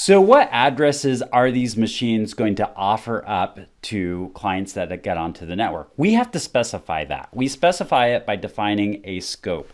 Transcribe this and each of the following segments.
So what addresses are these machines going to offer up to clients that get onto the network? We have to specify that. We specify it by defining a scope.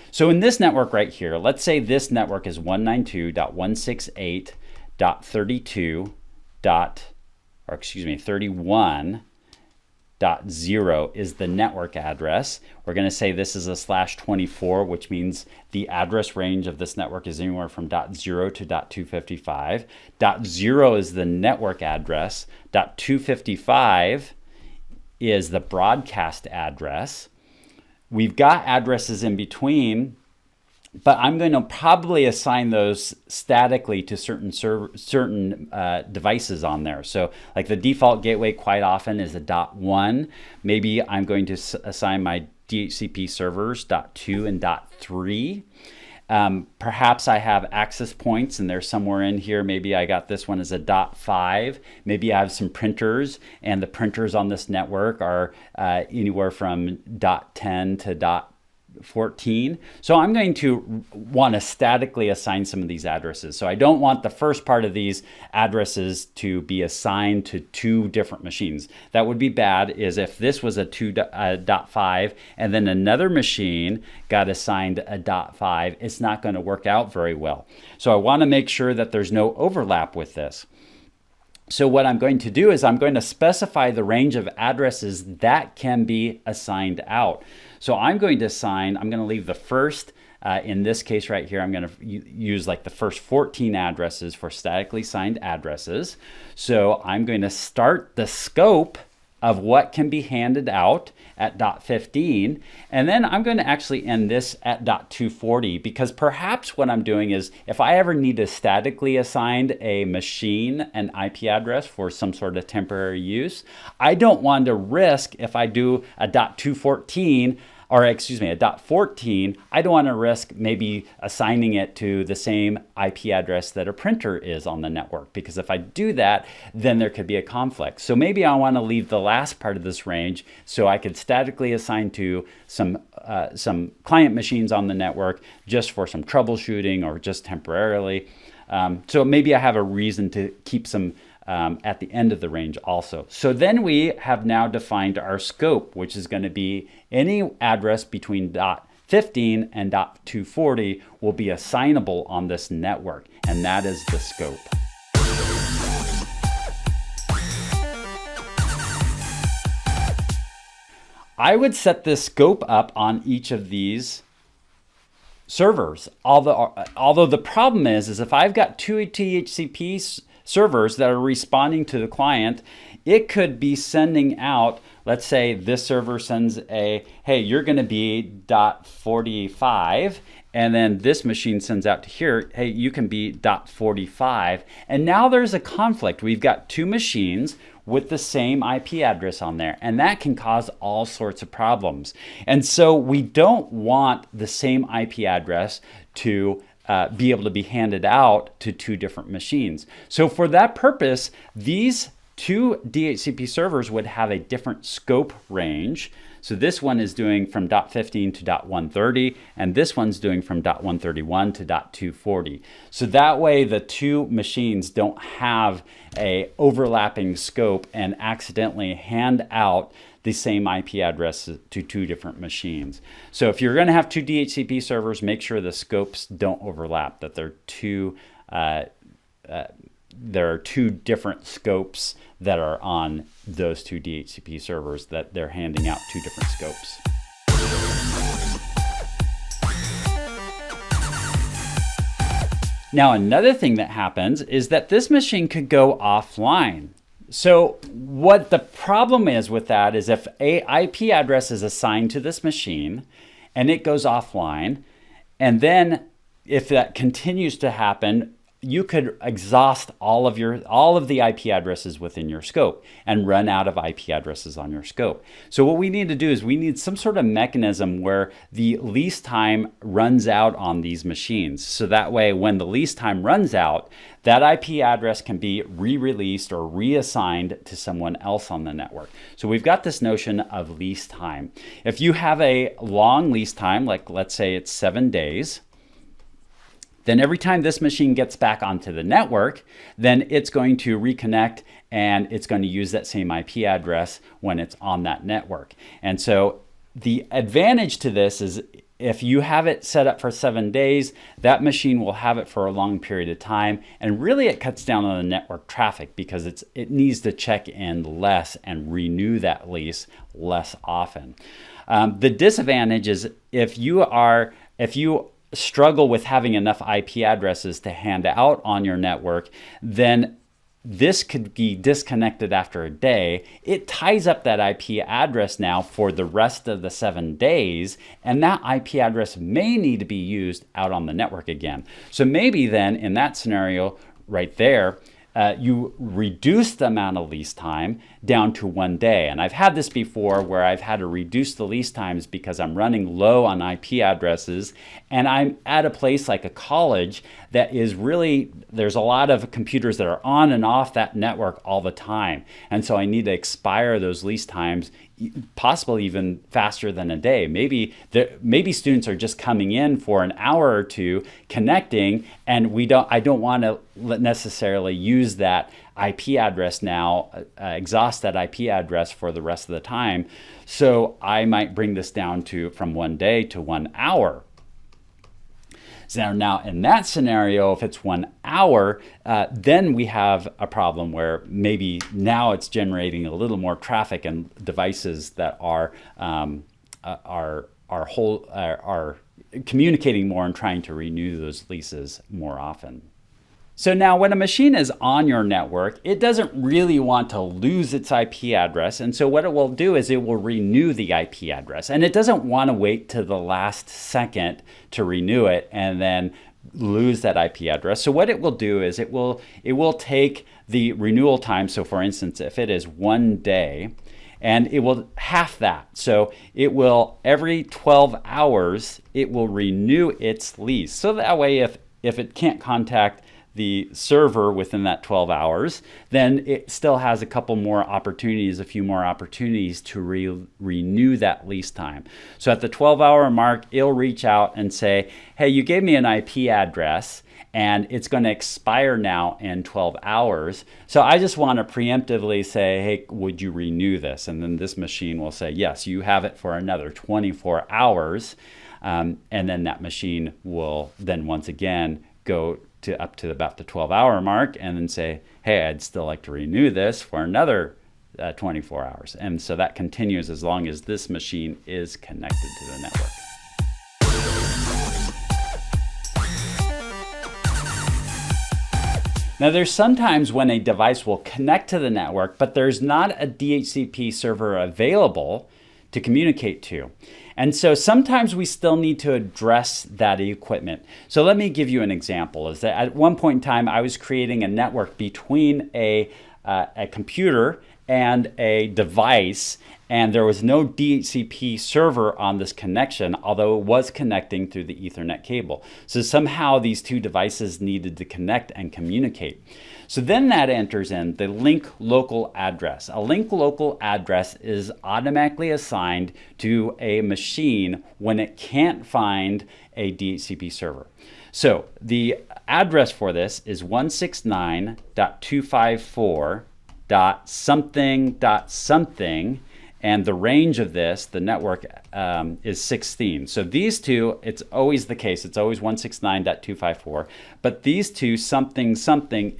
So in this network right here, let's say this network is 192.168.31.0 is the network address. We're going to say this is a /24, which means the address range of this network is anywhere from .0 to .255. .0 is the network address. .255 is the broadcast address. We've got addresses in between, but I'm going to probably assign those statically to certain devices on there. So like the default gateway quite often is a .1. Maybe I'm going to assign my DHCP servers .2 and .3. Perhaps I have access points and they're somewhere in here. Maybe I got this one as a .5. Maybe I have some printers, and the printers on this network are anywhere from .10 to .14. So I'm going to want to statically assign some of these addresses. So I don't want the first part of these addresses to be assigned to two different machines. That would be bad, is if this was a .5 and then another machine got assigned a .5, it's not going to work out very well. So I want to make sure that there's no overlap with this. So what I'm going to do is I'm going to specify the range of addresses that can be assigned out. So I'm going to leave the first, in this case right here, I'm going to use like the first 14 addresses for statically assigned addresses. So I'm going to start the scope of what can be handed out at .15, and then I'm going to actually end this at .240, because perhaps what I'm doing is if I ever need to statically assign a machine an IP address for some sort of temporary use, I don't want to risk, if I do a .214, or excuse me, a .14, I don't want to risk maybe assigning it to the same IP address that a printer is on the network, because if I do that, then there could be a conflict. So maybe I want to leave the last part of this range so I could statically assign to some client machines on the network just for some troubleshooting or just temporarily. So maybe I have a reason to keep some at the end of the range also. So then we have now defined our scope, which is going to be any address between .15 and .240 will be assignable on this network, and that is the scope. I would set this scope up on each of these servers. Although the problem is if I've got two DHCP servers that are responding to the client, it could be sending out, let's say this server sends a, hey, you're going to be .45, and then this machine sends out to here, hey, you can be .45, and now there's a conflict. We've got two machines with the same IP address on there, and that can cause all sorts of problems. And so we don't want the same IP address to be able to be handed out to two different machines. So for that purpose, these two DHCP servers would have a different scope range. So this one is doing from .15 to .130, and this one's doing from .131 to .240. So that way the two machines don't have a overlapping scope and accidentally hand out the same IP address to two different machines. So if you're going to have two DHCP servers, make sure the scopes don't overlap, that there are two different scopes that are on those two DHCP servers, that they're handing out two different scopes. Now, another thing that happens is that this machine could go offline. So what the problem is with that is if a IP address is assigned to this machine and it goes offline, and then if that continues to happen, you could exhaust all of the IP addresses within your scope and run out of IP addresses on your scope. So what we need to do is we need some sort of mechanism where the lease time runs out on these machines. So that way, when the lease time runs out, that IP address can be re-released or reassigned to someone else on the network. So we've got this notion of lease time. If you have a long lease time, like let's say it's 7 days, Then every time this machine gets back onto the network, then it's going to reconnect and it's going to use that same IP address when it's on that network. And so the advantage to this is if you have it set up for 7 days, that machine will have it for a long period of time. And really it cuts down on the network traffic because it needs to check in less and renew that lease less often. The disadvantage is if you struggle with having enough IP addresses to hand out on your network, then this could be disconnected after a day. It ties up that IP address now for the rest of the 7 days, and that IP address may need to be used out on the network again. So maybe then in that scenario right there, you reduce the amount of lease time down to 1 day. And I've had this before where I've had to reduce the lease times because I'm running low on IP addresses and I'm at a place like a college that is really, there's a lot of computers that are on and off that network all the time. And so I need to expire those lease times possibly even faster than a day. Maybe students are just coming in for an hour or two connecting, and I don't want to necessarily use that IP address now, exhaust that IP address for the rest of the time. So I might bring this down from 1 day to 1 hour. So now in that scenario, if it's 1 hour, then we have a problem where maybe now it's generating a little more traffic and devices that are communicating more and trying to renew those leases more often. So now when a machine is on your network, it doesn't really want to lose its IP address. And so what it will do is it will renew the IP address. And it doesn't want to wait to the last second to renew it and then lose that IP address. So what it will do is it will take the renewal time. So for instance, if it is 1 day, and it will half that. So it will, every 12 hours, it will renew its lease. So that way if it can't contact the server within that 12 hours, then it still has a few more opportunities to renew that lease time. So at the 12-hour mark, it'll reach out and say, hey, you gave me an IP address and it's going to expire now in 12 hours. So I just want to preemptively say, hey, would you renew this? And then this machine will say, yes, you have it for another 24 hours. And then that machine will then once again go up to about the 12-hour mark and then say, hey, I'd still like to renew this for another 24 hours. And so that continues as long as this machine is connected to the network. Now there's sometimes when a device will connect to the network, but there's not a DHCP server available to communicate to. And so sometimes we still need to address that equipment. So let me give you an example. Is that at one point in time, I was creating a network between a computer and a device, and there was no DHCP server on this connection, although it was connecting through the Ethernet cable. So somehow these two devices needed to connect and communicate. So then that enters in the link local address. A link local address is automatically assigned to a machine when it can't find a DHCP server. So the address for this is 169.254.something.something, and the range of this, the network, is 16. So these two, it's always the case. It's always 169.254. But these two, something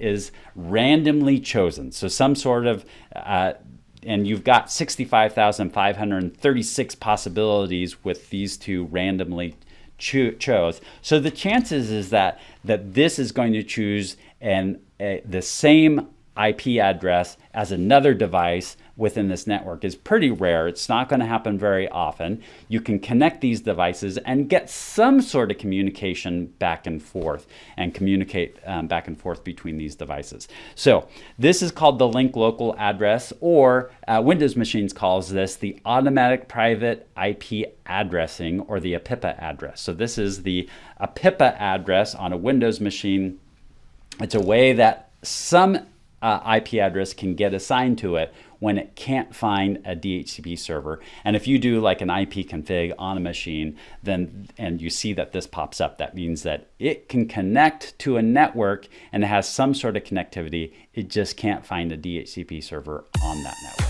is randomly chosen. So some sort of, and you've got 65,536 possibilities with these two randomly chose. So the chances is that this is going to choose the same IP address as another device within this network is pretty rare. It's not going to happen very often. You can connect these devices and get some sort of communication back and forth and communicate back and forth between these devices. So this is called the link local address, or Windows machines calls this the automatic private IP addressing, or the APIPA address. So this is the APIPA address on a Windows machine. It's a way that some IP address can get assigned to it when it can't find a DHCP server. And if you do like an IP config on a machine, then and you see that this pops up, that means that it can connect to a network and it has some sort of connectivity. It just can't find a DHCP server on that network.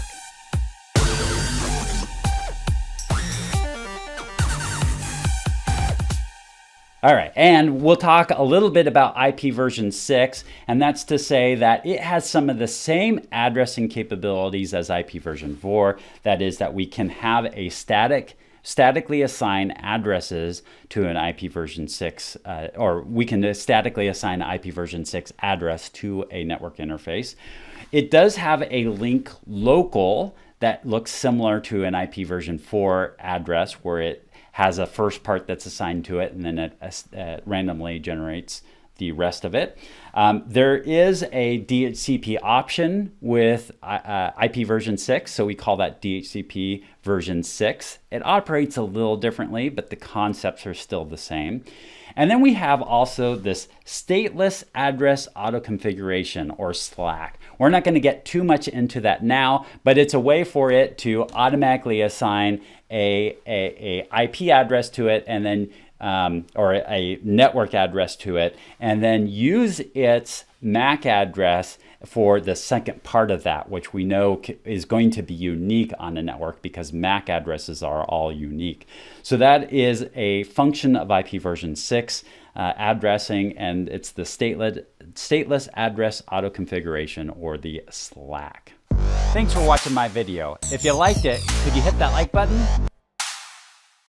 All right, and we'll talk a little bit about IP version 6, and that's to say that it has some of the same addressing capabilities as IP version 4. That is that we can have a statically assign addresses to an IP version 6, or we can statically assign an IP version 6 address to a network interface. It does have a link local that looks similar to an IP version 4 address, where it has a first part that's assigned to it, and then it randomly generates the rest of it. There is a DHCP option with IP version 6, so we call that DHCP version 6. It operates a little differently, but the concepts are still the same. And then we have also this stateless address auto configuration, or SLAC. We're not going to get too much into that now, but it's a way for it to automatically assign a IP address to it, and then or a network address to it, and then use its MAC address for the second part of that, which we know is going to be unique on a network because MAC addresses are all unique. So that is a function of IP version 6 addressing, and it's the stateless address auto configuration, or the SLAC. Thanks for watching my video. If you liked it, could you hit that like button?